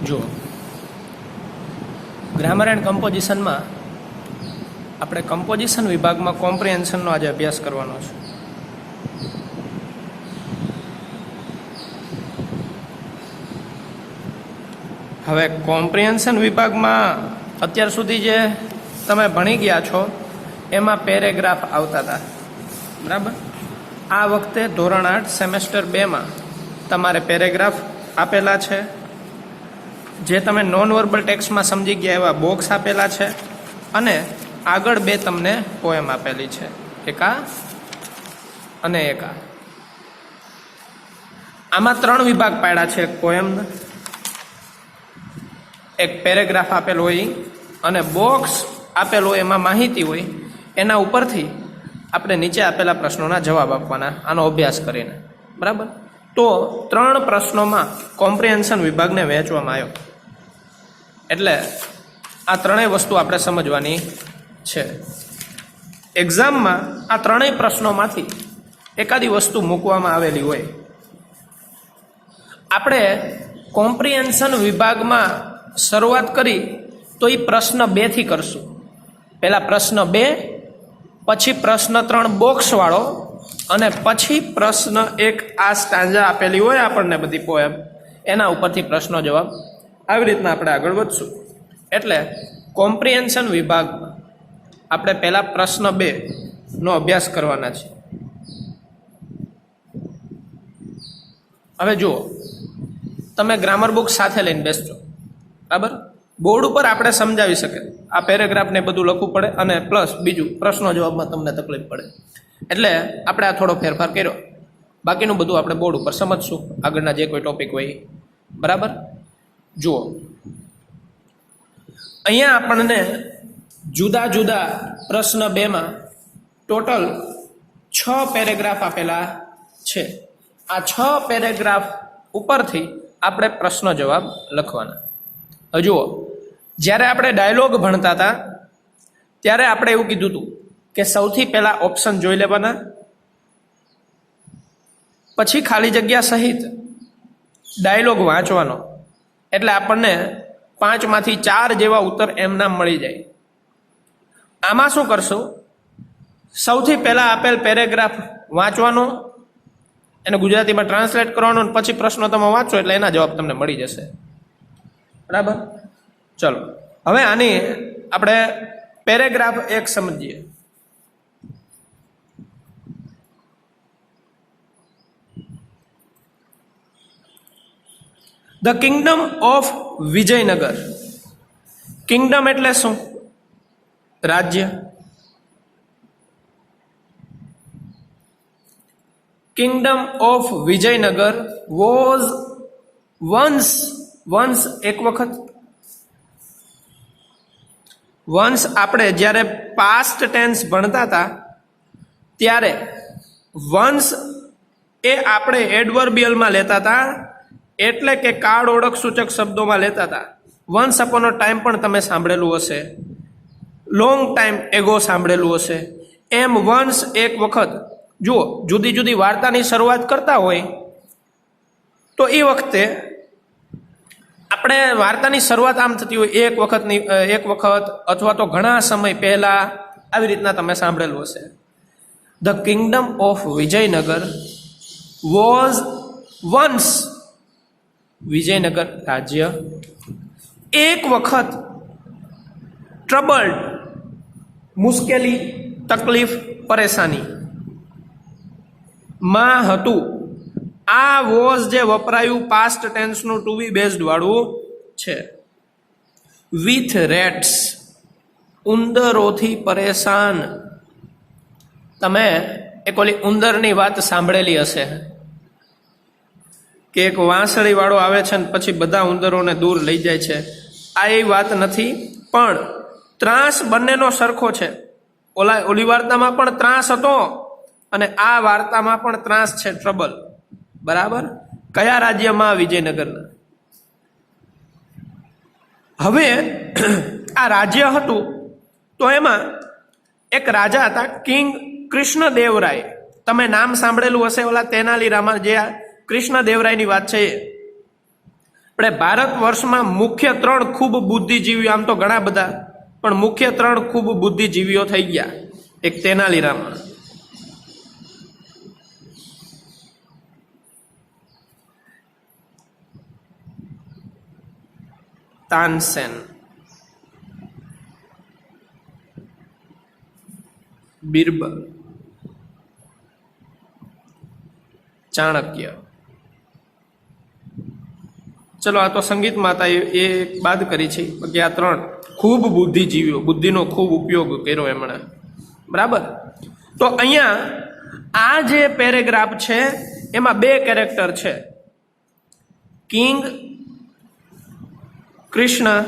જો grammar and કમ્પોઝિશનમાં આપણે composition વિભાગમાં કોમ્પ્રિહેન્શનનો આજે અભ્યાસ કરવાનો છે. હવે કોમ્પ્રિહેન્શન વિભાગમાં અત્યાર સુધી જે તમે ભણી ગયા છો એમાં પેરેગ્રાફ આવતા હતા, બરાબર. આ વખતે ધોરણ 8 સેમેસ્ટર 2માં તમારે પેરેગ્રાફ આપેલા છે. જે તમે નોન વર્બલ ટેક્સ્ટમાં સમજી ગયા એવા બોક્સ આપેલા છે અને આગળ 2 તમને પોએમ આપેલી છે, એકા અને એકા. આમાં 3 વિભાગ પાડ્યા છે, એક પોએમ, એક પેરેગ્રાફ આપેલો હોય અને બોક્સ આપેલો હોય એમાં માહિતી હોય. એના ઉપરથી આપણે નીચે આપેલા પ્રશ્નોના જવાબ આપવાના આનો અભ્યાસ કરીને, બરાબર. તો 3 પ્રશ્નોમાં કોમ્પ્રિહેન્શન વિભાગને વહેંચવામાં આવ્યો. એટલે આ ત્રણેય વસ્તુ આપણે સમજવાની છે. એક્ઝામમાં આ ત્રણેય પ્રશ્નોમાંથી એકાદી વસ્તુ મૂકવામાં આવેલી હોય. આપણે કોમ્પ્રિહેન્શન વિભાગમાં શરૂઆત કરી તો એ પ્રશ્ન 2 થી કરશું. પહેલા પ્રશ્ન 2, પછી પ્રશ્ન 3 બોક્સવાળો અને પછી પ્રશ્ન 1 આ સ્ટાન્જા આપેલી હોય આપણને બધી પોએમ, એના ઉપરથી પ્રશ્નો જવાબ. આવી રીતના આપણે આગળ વધશું. એટલે કોમ્પ્રિહેન્શન વિભાગમાં આપણે પહેલા પ્રશ્ન 2 નો અભ્યાસ કરવાના છે. હવે જુઓ, તમે ગ્રામર બુક સાથે લઈને બેસજો, બરાબર. બોર્ડ ઉપર આપણે સમજાવી શકે આ પેરેગ્રાફ ને બધું લખવું પડે અને પ્લસ બીજું પ્રશ્નો જવાબમાં તમને તકલીફ પડે, એટલે આપણે આ થોડો ફેરફાર કર્યો. બાકીનું બધું આપણે બોર્ડ ઉપર સમજશું, આગળના જે કોઈ ટોપિક હોય, બરાબર. જુઓ, અહીંયા આપણને જુદા જુદા પ્રશ્ન 2માં ટોટલ 6 પેરેગ્રાફ આપેલા છે. આ 6 પેરેગ્રાફ ઉપરથી આપણે પ્રશ્ન જવાબ લખવાના. જુઓ, જ્યારે આપણે ડાયલોગ ભણતા હતા ત્યારે આપણે એવું કીધું હતું કે સૌથી પહેલા ઓપ્શન જોઈ લેવાના, પછી ખાલી જગ્યા સહિત ડાયલોગ વાંચવાનો, એટલે આપણને 5 માંથી 4 જેવા ઉત્તર એમનામ મળી જાય. આમાં શું કરશું, સૌથી પહેલા આપેલ પેરેગ્રાફ વાંચવાનો, એને ગુજરાતીમાં ટ્રાન્સલેટ કરવાનો, પછી પ્રશ્નો તમે વાંચો એટલે એના જવાબ તમને મળી જશે, બરાબર. ચલો, હવે આની આપણે પેરેગ્રાફ 1 સમજીએ. The kingdom of Vijayanagar. Kingdom એટલે શું? રાજ્ય. Kingdom of Vijayanagar was once એક વખત. વન્સ આપણે જ્યારે પાસ્ટ ટેન્સ ભણતા હતા ત્યારે વન્સ એ આપણે એડવર્બિયલમાં લેતા હતા, એટલે કે કાળ ઓળખ સૂચક શબ્દોમાં લેતા હતા. વન્સ અપોન અ ટાઈમ પણ તમે સાંભળેલું હશે, લોંગ ટાઈમ એગો સાંભળેલું હશે. એમ વન્સ એક વખત. જુઓ, જુદી જુદી વાર્તાની શરૂઆત કરતા હોય તો એ વખતે આપણે વાર્તાની શરૂઆત આમ થતી હોય, એક વખત અથવા તો ઘણા સમય પહેલા, આવી રીતના તમે સાંભળેલું હશે. The kingdom of Vijayanagar was once. Vijayanagar રાજ્ય એક વખત ટ્રબલ્ડ, મુશ્કેલી, તકલીફ, પરેશાની માં હતું. આ વોઝ જે વપરાયું પાસ્ટ ટેન્સનું ટુ બી બેઝડ વાળું છે. વિથ રેટ્સ, ઉંદરોથી પરેશાન. તમે એક ઓલી ઉંદરની વાત સાંભળેલી હશે કે એક વાંસળી વાળો આવે છે ને પછી બધા ઉંદરોને દૂર લઈ જાય છે. આ એ વાત નથી, પણ ત્રાસ બંનેનો સરખો છે. ઓલી વાર્તામાં પણ ત્રાસ હતો અને આ વાર્તામાં પણ ત્રાસ છે, ટ્રબલ, બરાબર. કયા રાજ્યમાં? વિજયનગરના. હવે આ રાજ્ય હતું તો એમાં એક રાજા હતા, કિંગ કૃષ્ણદેવરાય. તમે નામ સાંભળેલું હશે, ઓલા તેનાલી રામા, જે કૃષ્ણદેવરાયની વાત છે. આપણે ભારત વર્ષમાં મુખ્ય 3 ખૂબ બુદ્ધિજીવીઓ, આમ તો ઘણા બધા, પણ મુખ્ય 3 ખૂબ બુદ્ધિજીવીઓ થઈ ગયા. એક તેનાલીરામા, તાનસેન, બિરબલ, ચાણક્ય. ચલો આ તો સંગીતમાં હતા એ બાદ કરી છે, બાકી આ 3 ખૂબ બુદ્ધિજીવીઓ, બુદ્ધિનો ખૂબ ઉપયોગ કર્યો એમણે. બરાબર. તો અહીંયા આ જે પેરેગ્રાફ છે એમાં 2 કેરેક્ટર છે, કિંગ કૃષ્ણ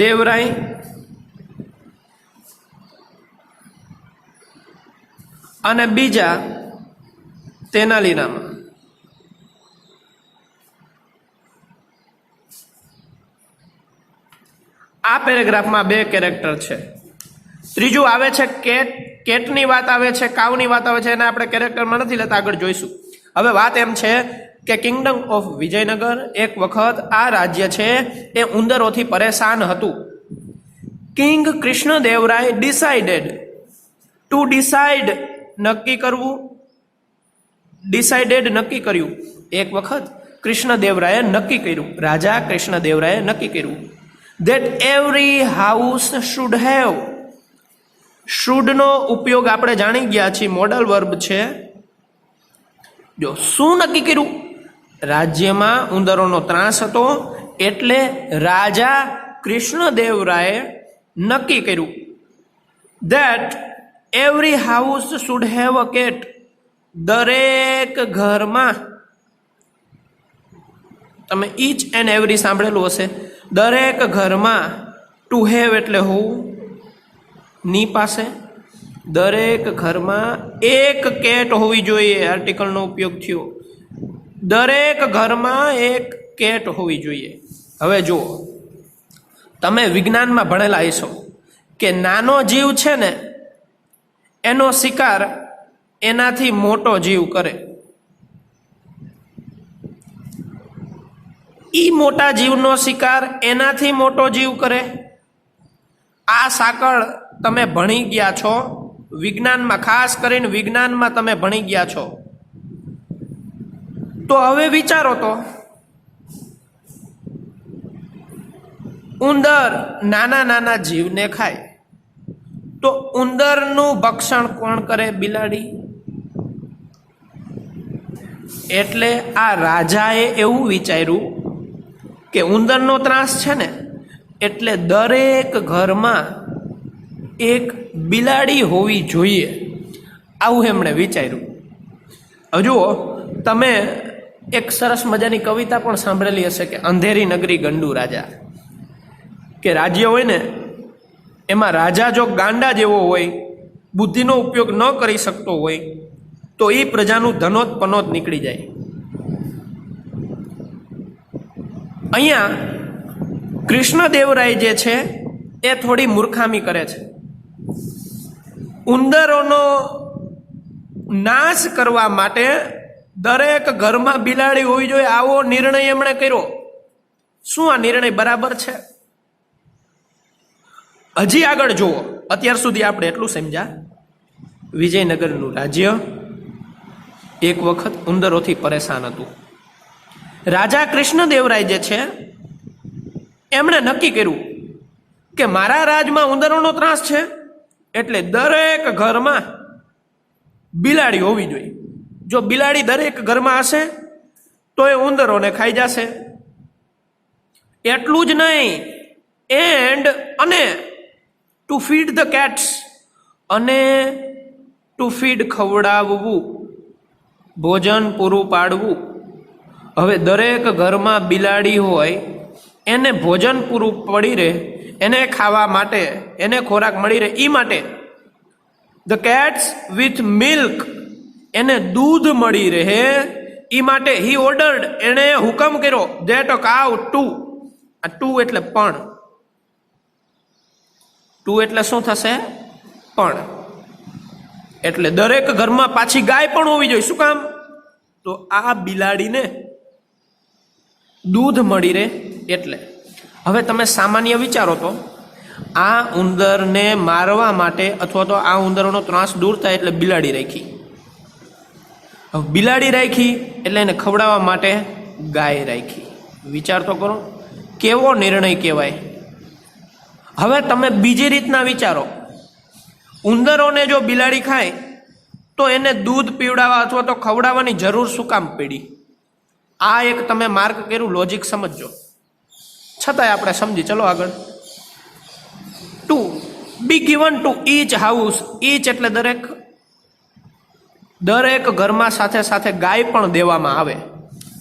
દેવરાય અને બીજા તેનાલીરામા. આ પેરેગ્રાફમાં 2 કેરેક્ટર છે. ત્રીજું આવે છે કેટ. કેટની વાત આવે છે, કાવની વાત આવે છે, એને આપણે કેરેક્ટરમાં નથી લેતા, આગળ જોઈશું. હવે વાત એમ છે કે કિંગડમ ઓફ વિજયનગર એક વખત આ રાજ્ય છે એ ઉંદરોથી પરેશાન હતું. King Krishnadevaraya decided to decide, નક્કી કરવું, ડિસાઇડેડ નક્કી કર્યું. એક વખત કૃષ્ણદેવરાયે નક્કી કર્યું, રાજા કૃષ્ણદેવરાયે નક્કી કર્યું, that every house should have. શુડનો ઉપયોગ આપણે જાણી ગયા છીએ, મોડલ વર્બ છે. જો શું નક્કી કર્યું? રાજ્યમાં ઉંદરોનો ત્રાસ હતો એટલે રાજા કૃષ્ણદેવરાયે નક્કી કર્યું that every house should have a cat. દરેક ઘરમાં, તમે each and every સાંભળેલું હશે, દરેક ઘરમાં ટુ હેવ એટલે હોવું, ની પાસે, દરેક ઘરમાં એક કેટ હોવી જોઈએ, આર્ટિકલનો ઉપયોગ થયો, દરેક ઘરમાં એક કેટ હોવી જોઈએ. હવે જુઓ, તમે વિજ્ઞાનમાં ભણેલા હશો કે નાનો જીવ છે ને એનો શિકાર એનાથી મોટો જીવ કરે. ઈ મોટા જીવનો શિકાર એનાથી મોટો જીવ કરે. આ સાંકળ તમે ભણી ગયા છો વિજ્ઞાનમાં, ખાસ કરીને વિજ્ઞાનમાં તમે ભણી ગયા છો. તો હવે વિચારો તો, ઉંદર નાના નાના જીવને ખાય તો ઉંદરનું ભક્ષણ કોણ કરે? બિલાડી. એટલે આ રાજાએ એવું વિચાર્યું કે ઉંદરનો ત્રાસ છે ને એટલે દરેક ઘરમાં એક બિલાડી હોવી જોઈએ, આવું એમણે વિચાર્યું. હવે જુઓ, તમે એક સરસ મજાની કવિતા પણ સાંભળેલી હશે કે અંધેરી નગરી ગંડુ રાજા. કે રાજ્ય હોય ને એમાં રાજા જો ગાંડા જેવો હોય, બુદ્ધિનો ઉપયોગ ન કરી શકતો હોય તો એ પ્રજાનું ધનોત પનોત નીકળી જાય. અહીંયા કૃષ્ણદેવરાય જે છે એ થોડી મૂર્ખામી કરે છે. ઉંદરોનો નાશ કરવા માટે દરેક ઘરમાં બિલાડી હોવી જોઈએ, આવો નિર્ણય એમણે કર્યો. શું આ નિર્ણય બરાબર છે? હજી આગળ જુઓ. અત્યાર સુધી આપણે એટલું સમજ્યા, વિજયનગરનું રાજ્ય એક વખત ઉંદરોથી પરેશાન હતું. રાજા કૃષ્ણદેવરાય જે છે એમણે નક્કી કર્યું કે મારા રાજમાં ઉંદરોનો ત્રાસ છે એટલે દરેક ઘરમાં બિલાડી હોવી જોઈએ. જો બિલાડી દરેક ઘરમાં હશે તો એ ઉંદરોને ખાઈ જશે. એટલું જ નહીં, અને ટુ ફીડ ધ કેટ્સ, અને ટુ ફીડ ખવડાવવું, ભોજન પૂરું પાડવું. હવે દરેક ઘરમાં બિલાડી હોય, એને ભોજન પૂરું પડી રહે, એને ખાવા માટે, એને ખોરાક મળી રહે, એ માટે ધ કેટ્સ વિથ મિલ્ક, એને દૂધ મળી રહે, એ માટે હી ઓર્ડર્ડ, એને હુકમ કર્યો ધેટ અ કાવ ટુ. આ ટુ એટલે પણ. ટુ એટલે શું થશે? પણ. એટલે દરેક ઘરમાં પાછી ગાય પણ હોવી જોઈએ. શું કામ? તો આ બિલાડીને દૂધ મળી રહે એટલે. હવે તમે સામાન્ય વિચારો તો આ ઉંદરને મારવા માટે અથવા તો આ ઉંદરનો ત્રાસ દૂર થાય એટલે બિલાડી રાખી. હવે બિલાડી રાખી એટલે એને ખવડાવવા માટે ગાય રાખી. વિચાર તો કરો કેવો નિર્ણય કહેવાય. હવે તમે બીજી રીતના વિચારો, ઉંદરોને જો બિલાડી ખાય તો એને દૂધ પીવડાવવા અથવા તો ખવડાવવાની જરૂર શું કામ પડી? આ એક તમે માર્ક કર્યું, લોજિક સમજજો. છતાંય આપણે સમજી, ચલો આગળ. To be given to each house. Each એટલે દરેક ઘરમાં સાથે સાથે ગાય પણ દેવામાં આવે.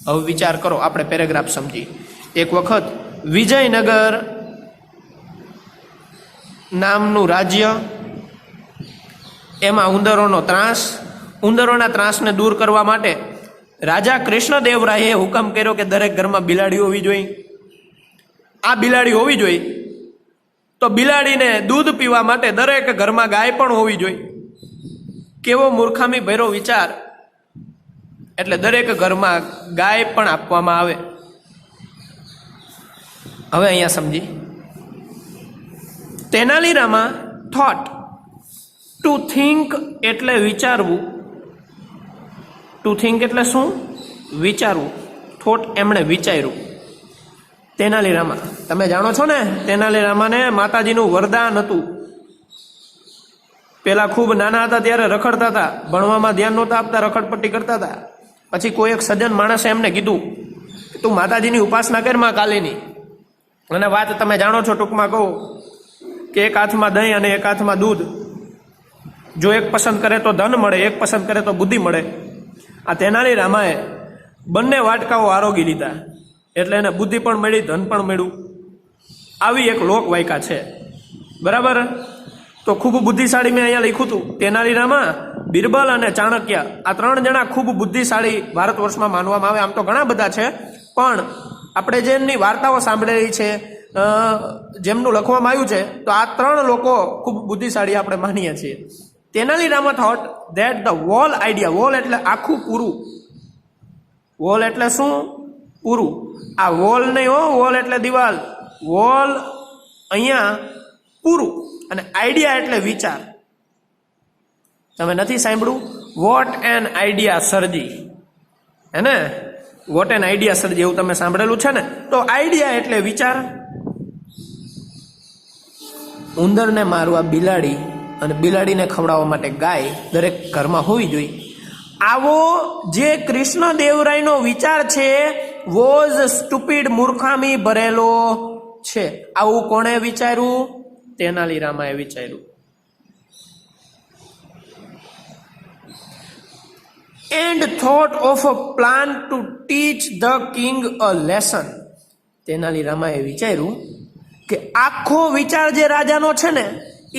હવે વિચાર કરો, આપણે પેરેગ્રાફ સમજી. એક વખત વિજયનગર નામનું રાજ્ય, એમાં ઉંદરોનો ત્રાસ. ઉંદરોના ત્રાસને દૂર કરવા માટે રાજા કૃષ્ણદેવરાયે હુકમ કર્યો કે દરેક ઘરમાં બિલાડી હોવી જોઈએ. આ બિલાડી હોવી જોઈએ તો બિલાડીને દૂધ પીવા માટે દરેક ઘરમાં ગાય પણ હોવી જોઈએ. કેવો મૂર્ખામી ભર્યો વિચાર. એટલે દરેક ઘરમાં ગાય પણ આપવામાં આવે. હવે અહીંયા સમજી. તેનાલીરામા થોટ. ટુ થિંક એટલે વિચારવું. ટુ થિંક એટલે શું? વિચારવું. થોટ એમણે વિચાર્યું. તેનાલીરામા, તમે જાણો છો ને, તેનાલીરામાને માતાજીનું વરદાન હતું. પેલા ખૂબ નાના હતા ત્યારે રખડતા હતા, ભણવામાં ધ્યાન નહોતા આપતા, રખડપટ્ટી કરતા હતા. પછી કોઈ એક સજ્જન માણસે એમને કીધું તું માતાજીની ઉપાસના કર માં કાલીની. અને વાત તમે જાણો છો, ટૂંકમાં કહું કે એક હાથમાં દહીં અને એક હાથમાં દૂધ. જો એક પસંદ કરે તો ધન મળે, એક પસંદ કરે તો બુદ્ધિ મળે. આ તેનાલીરામાએ બંને વાટકાઓ આરોગી લીધા એટલે એને બુદ્ધિ પણ મળી, ધન પણ મળ્યું. આવી એક લોક વાયકા છે, બરાબર. તો ખૂબ બુદ્ધિશાળી મેં અહીંયા લખ્યું હતું. તેનાલીરામા, બિરબલ અને ચાણક્ય, આ ત્રણ જણા ખૂબ બુદ્ધિશાળી ભારત વર્ષમાં માનવામાં આવે. આમ તો ઘણા બધા છે, પણ આપણે જેમની વાર્તાઓ સાંભળેલી છે, જેમનું લખવામાં આવ્યું છે, તો આ ત્રણ લોકો ખૂબ બુદ્ધિશાળી આપણે માનીએ છીએ. Tenali Rama thought that the whole idea. Whole એટલે આખું પૂરું. વોલ એટલે શું? પૂરું. આ વોલ નહીં હો, વોલ એટલે દિવાલ. વોલ અહીંયા પૂરું. અને આઈડિયા એટલે વિચાર. તમે નથી સાંભળ્યું? વોટ એન આઈડિયા સર્જી, હે ને? વોટ એન આઈડિયા સર્જી એવું તમે સાંભળેલું છે ને? તો આઈડિયા એટલે વિચાર. ઉંદરને મારવા બિલાડી અને બિલાડીને ખવડાવવા માટે ગાય દરેક ઘરમાં હોવી જોઈએ. આવો જે કૃષ્ણદેવરાયનો વિચાર છે, વોઝ સ્ટુપિડ, મૂર્ખામી ભરેલો છે. આવું કોણે વિચાર્યું? તેનાલીરામાએ વિચાર્યું. And thought of a plan to teach the king a lesson. તેનાલીરામાએ વિચાર્યું કે આખો વિચાર જે રાજાનો છે ને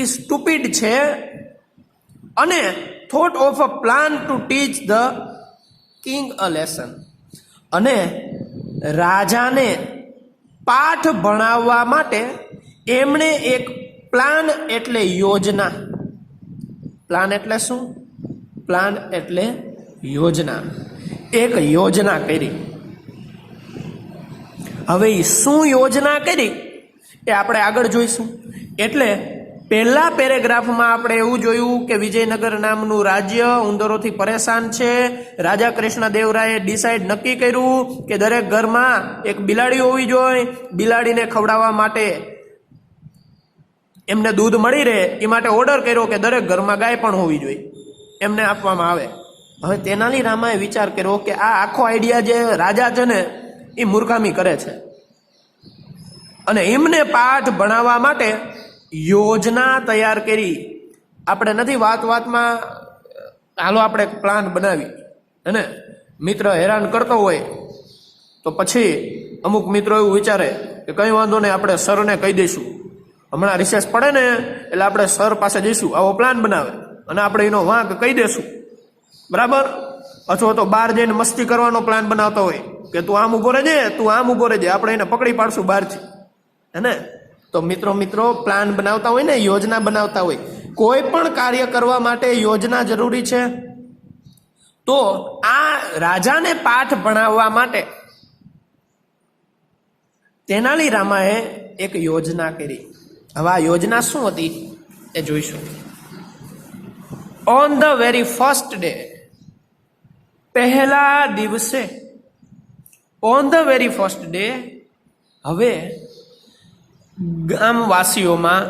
એ સ્ટુપિડ છે, અને thought of a plan to teach the king a lesson, અને રાજાને પાઠ ભણાવવા માટે એમણે એક પ્લાન એટલે યોજના. પ્લાન એટલે શું? પ્લાન એટલે યોજના. એક યોજના કરી. હવે શું યોજના કરી એ આપણે આગળ જોઈશું. એટલે પહેલા પેરેગ્રાફમાં આપણે એવું જોયું કે વિજયનગર નામનું રાજ્ય ઉંદરોથી પરેશાન છે. રાજા કૃષ્ણદેવરાયે ડિસાઇડ નક્કી કર્યું કે દરેક ઘરમાં એક બિલાડી હોવી જોઈએ. બિલાડીને ખવડાવવા માટે એમને દૂધ મળી રહે એ માટે ઓર્ડર કર્યો કે દરેક ઘરમાં ગાય પણ હોવી જોઈએ, એમને આપવામાં આવે. હવે તેનાલીરામાએ વિચાર કર્યો કે આ આખો આઈડિયા જે રાજા છે ને એ મૂર્ખામી કરે છે, અને એમને પાઠ ભણાવવા માટે યોજના તૈયાર કરી. આપણે નથી વાતમાં હાલો આપણે પ્લાન બનાવી, અને મિત્ર હેરાન કરતો હોય તો પછી અમુક મિત્રો એવું વિચારે કે કંઈ વાંધો નહીં, આપણે સરને કહી દઈશું, હમણાં રિસેસ પડે ને એટલે આપણે સર પાસે જઈશું, આવો પ્લાન બનાવે અને આપણે એનો વાંક કહી દઈશું, બરાબર. અથવા તો બહાર જઈને મસ્તી કરવાનો પ્લાન બનાવતો હોય કે તું આમ ઉભો રહેજે, તું આમ ઉભો રહેજે, આપણે એને પકડી પાડશું બહારથી, હે ને? તો મિત્રો પ્લાન બનાવતા હોય ને, યોજના બનાવતા હોય. કોઈ પણ કાર્ય કરવા માટે યોજના જરૂરી છે. તો આ રાજાને પાઠ ભણાવવા માટે તેનાલી રામાએ એક યોજના કરી. હવે આ યોજના શું હતી એ જોઈશું. On the very first day, પહેલા દિવસે, on the very first day, હવે ગામવાસીઓમાં,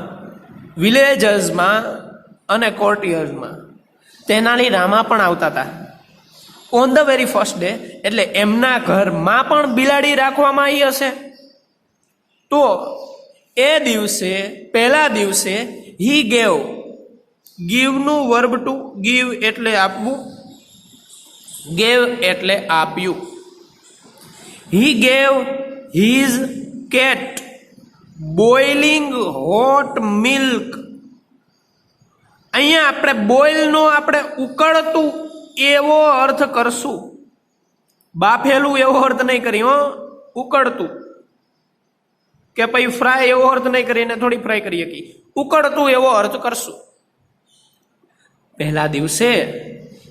વિલેજર્સમાં અને કોર્ટિયર્સમાં તેનાલી રામા પણ આવતા હતા. On the very first day એટલે એમના ઘરમાં પણ બિલાડી રાખવામાં આવી હશે. તો એ દિવસે, પહેલા દિવસે, હી ગેવ, ગીવનું વર્બ ટુ, ગીવ એટલે આપવું, ગેવ એટલે આપ્યું. He gave his cat boiling hot milk. અહીંયા આપણે બોઇલનો આપણે ઉકળતું એવો અર્થ કરશું, બાફેલું એવો અર્થ નહીં કરી, ઉકળતું, કે પછી ફ્રાય એવો અર્થ નહીં કરીને થોડી ફ્રાય કરીએ કે ઉકળતું એવો અર્થ કરશું. પહેલા દિવસે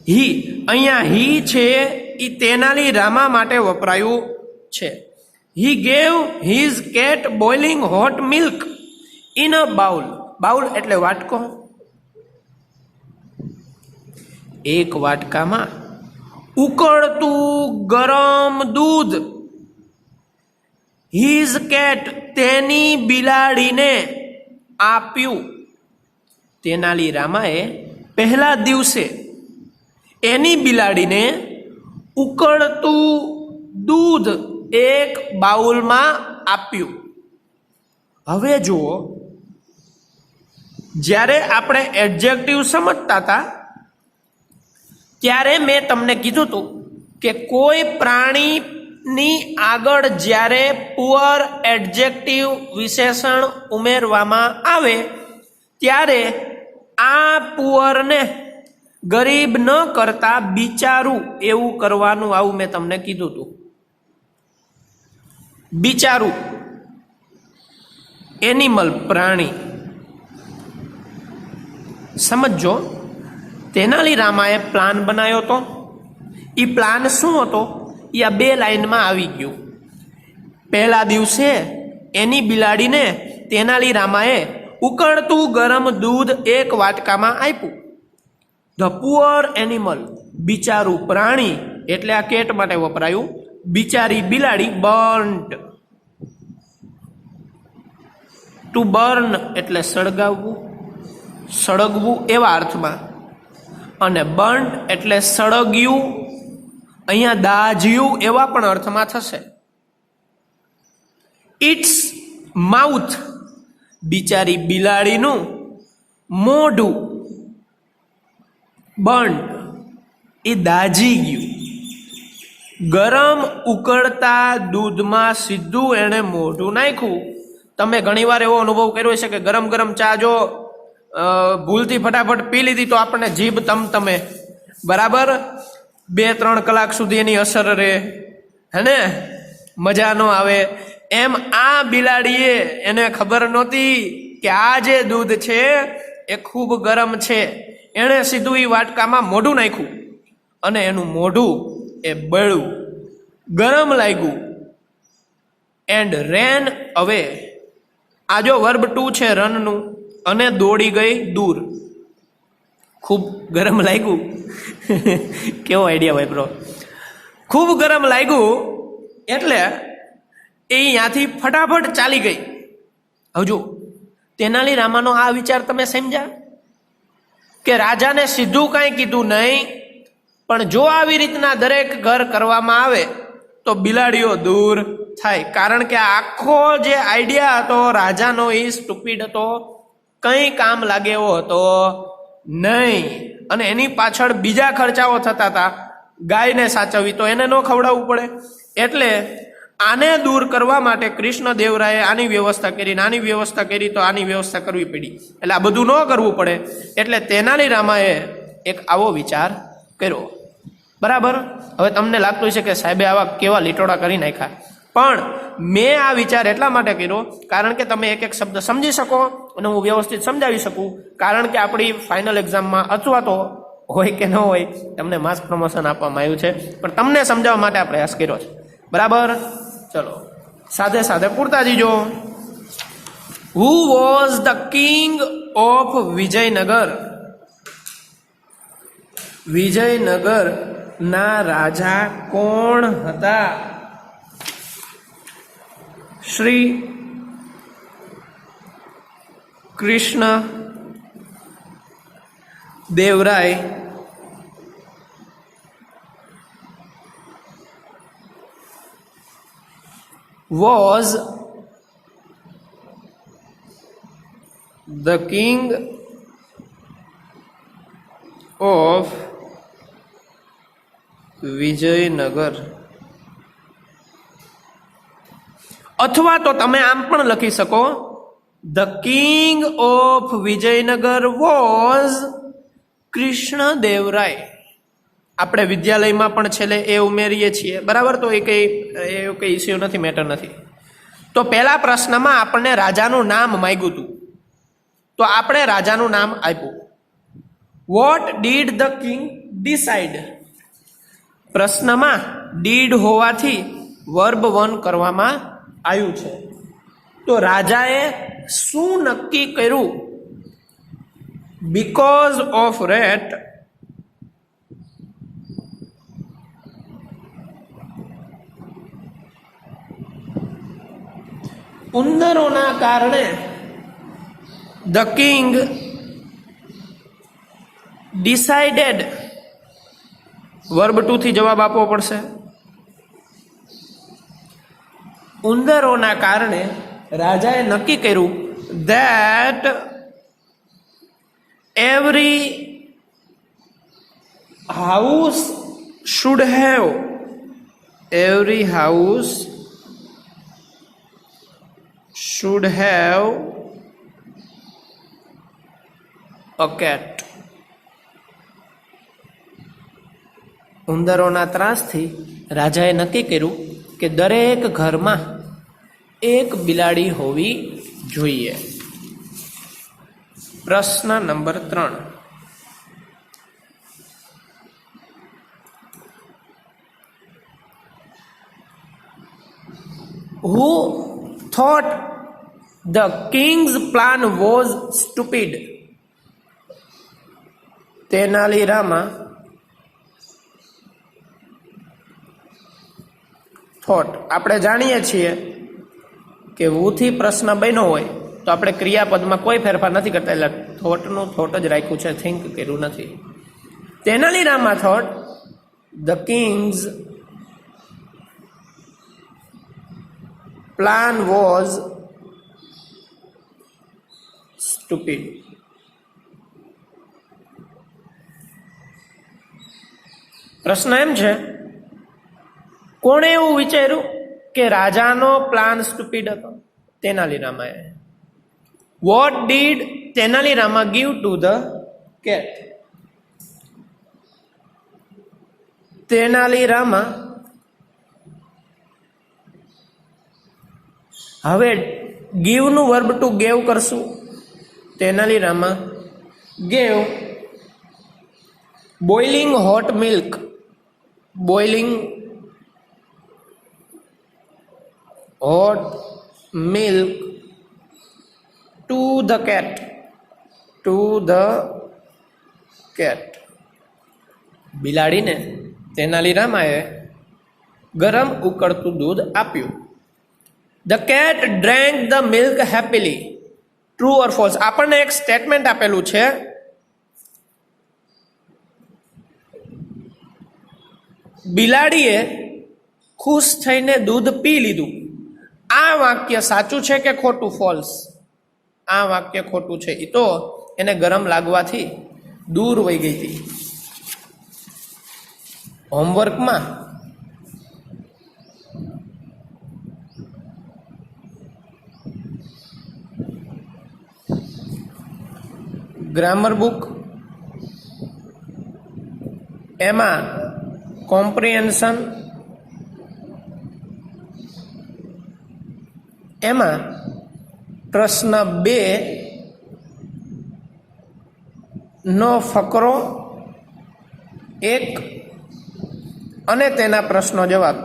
હી, અહીંયા હી છે એ તેનાલી રામા માટે વપરાયું છે. હી gave his cat boiling hot milk in a bowl. Bowl એટલે વાટકો. એક વાટકામાં ઉકળતું ગરમ દૂધ. હીઝ કેટ તેની બિલાડીને આપ્યું. તેનાલી રામાએ પહેલા દિવસે એની બિલાડીને ઉકળતું દૂધ એક બાઉલમાં આપ્યું. હવે જુઓ, જ્યારે આપણે એડજેક્ટિવ સમજતા હતા ત્યારે મેં તમને કીધું હતું કે કોઈ પ્રાણીની આગળ જ્યારે પુઅર એડજેક્ટિવ વિશેષણ ઉમેરવામાં આવે ત્યારે આ પુઅરને ગરીબ ન કરતા બિચારું એવું કરવાનું, આવું મેં તમને કીધું હતું. બિચારું, એનિમલ, પ્રાણી. સમજો, તેનાલી રામાએ પ્લાન બનાવ્યો હતો. એ પ્લાન શું હતો એ આ બે લાઈનમાં આવી ગયું. પહેલા દિવસે એની બિલાડીને તેનાલી રામાએ ઉકળતું ગરમ દૂધ એક વાટકામાં આપ્યું. ધ પુઅર એનિમલ, બિચારું પ્રાણી એટલે આ કેટ માટે વપરાયું. બિચારી બિલાડી, બર્ન્ટ, ટુ બર્ન એટલે સળગાવવું, સળગવું એવા અર્થમાં. અને બર્ન્ટ એટલે સળગ્યું, અહીંયા દાઝ્યું એવા પણ અર્થમાં થશે. ઇટ્સ માઉથ, બિચારી બિલાડીનું મોઢું, બર્ન્ટ એ દાઝી ગયું. ગરમ ઉકળતા દૂધમાં સીધું એણે મોઢું નાખ્યું. તમે ઘણીવાર એવો અનુભવ કર્યો છે કે ગરમ ગરમ ચા જો ભૂલથી ફટાફટ પી લીધી તો આપણને જીભ તમતમે, બરાબર, 2-3 કલાક સુધી એની અસર રહે, હે ને, મજા ન આવે. એમ આ બિલાડીએ, એને ખબર નહોતી કે આ જે દૂધ છે એ ખૂબ ગરમ છે. એણે સીધું એ વાટકામાં મોઢું નાખ્યું અને એનું મોઢું એ બળ્યું, ગરમ લાગ્યું. એન્ડ રેન અવે, આ જો વર્બ ટુ છે રનનું, અને દોડી ગઈ દૂર. ખૂબ ગરમ લાગ્યું. કેવો આઈડિયા હોય બ્રો. ખૂબ ગરમ લાગ્યું એટલે એ ત્યાંથી ફટાફટ ચાલી ગઈ. હજુ તેનાલી રામાનો આ વિચાર તમે સમજ્યા કે રાજાને સીધું કાંઈ કીધું નહીં, પણ જો આવી રીતના દરેક ઘર કરવામાં આવે તો બિલાડીઓ દૂર થાય. કારણ કે આખો જે આઈડિયા હતો રાજાનો એ સ્ટુપિડ હતો, કંઈ કામ લાગે એવો હતો નહીં. અને એની પાછળ બીજા ખર્ચાઓ થતા હતા. ગાયને સાચવવી તો એને ન ખવડાવવું પડે. એટલે આને દૂર કરવા માટે કૃષ્ણદેવરાયે આની વ્યવસ્થા કરી, આની વ્યવસ્થા કરી તો આની વ્યવસ્થા કરવી પડી. એટલે આ બધું ન કરવું પડે એટલે તેનાલી રામાએ એક આવો વિચાર કર્યો. બરાબર. હવે તમને લાગતું છે કે સાહેબે આવા કેવા લીટોડા કરી નાખ્યા, પણ મેં આ વિચાર એટલા માટે કર્યો કારણ કે તમે એક એક શબ્દ સમજી શકો અને હું વ્યવસ્થિત સમજાવી શકું. કારણ કે આપણી ફાઇનલ એક્ઝામમાં અથવા તો હોય કે ન હોય, તમને માસ પ્રમોશન આપવામાં આવ્યું છે, પણ તમને સમજાવવા માટે આ પ્રયાસ કર્યો છે. બરાબર, ચલો સાથે સાથે પૂરતા દીજો. Who was the king of Vijayanagar? Vijayanagar ના રાજા કોણ હતા? Shri Krishna દેવરાય was the king of Vijaynagar. અથવા તો તમે આમ પણ લખી શકો, the king of Vijayanagar was Krishnadevaraya. આપણે વિદ્યાલયમાં પણ છેલ્લે એ ઉમેરીએ છીએ, બરાબર, તો એ કઈ ઇસ્યુ નથી, મેટર નથી. તો પહેલા પ્રશ્નમાં આપણને રાજાનું નામ માંગ્યું હતું, તો આપણે રાજાનું નામ આપ્યું. What did the king decide? પ્રશ્નમાં ડીડ હોવાથી વર્બ 1 કરવામાં આવ્યું છે. તો રાજાએ શું નક્કી કર્યું? બીકોઝ ઓફ રેટ ઉંદરોના કારણે ધ કિંગ ડિસાઇડેડ. વર્બ 2 થી જવાબ આપવો પડશે. ઉંદરોના કારણે રાજાએ નક્કી કર્યું that every house should have a cat. ઉંદરોના ત્રાસથી રાજાએ નક્કી કર્યું કે દરેક ઘરમાં એક બિલાડી હોવી જોઈએ. પ્રશ્ન number 3. Who thought the king's plan was stupid? Tenali Rama thought. આપણે જાણીએ છીએ કે વુથી પ્રશ્ન બન્યો હોય તો આપણે ક્રિયાપદમાં કોઈ ફેરફાર નથી કરતા, એટલે થોટનું થોટ જ રાખ્યું છે, થિંક કર્યું નથી. Tenali Rama thought the king's plan was stupid. પ્રશ્ન એમ છે, કોણે એવું વિચાર્યું કે રાજાનો પ્લાન સ્ટુપિડ હતો? તેનાલી રામાએ. What did Tenali Rama give to the cat? Tenali Rama હવે ગીવનું વર્બ ટુ ગેવ કરશું. Tenali Rama gave boiling hot milk. Boiling hot milk to the cat. બિલાડીને તેનાલી રામાએ ગરમ ઉકળતું દૂધ આપ્યું. The cat drank the milk happily. True or false? આપણને એક સ્ટેટમેન્ટ આપેલું છે, બિલાડીએ ખુશ થઈને દૂધ પી લીધું. આ વાક્ય સાચું છે કે ખોટું? ફોલ્સ. આ વાક્ય ખોટું છે. એ તો એને ગરમ લાગવાથી દૂર વહી ગઈ હતી. હોમવર્કમાં ગ્રામર બુક એમાં કોમ્પ્રિહેન્શન એમાં પ્રશ્ન 2 નો ફકરો એક અને તેના પ્રશ્નો જવાબ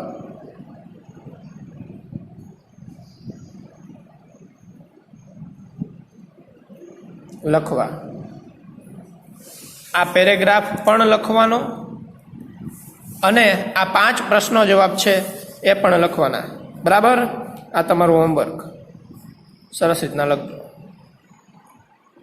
લખવા. આ પેરેગ્રાફ પણ લખવાનો અને આ 5 પ્રશ્નો જવાબ છે એ પણ લખવાના. બરાબર? આ તમારું હોમવર્ક. સરસ રીતના લખજો.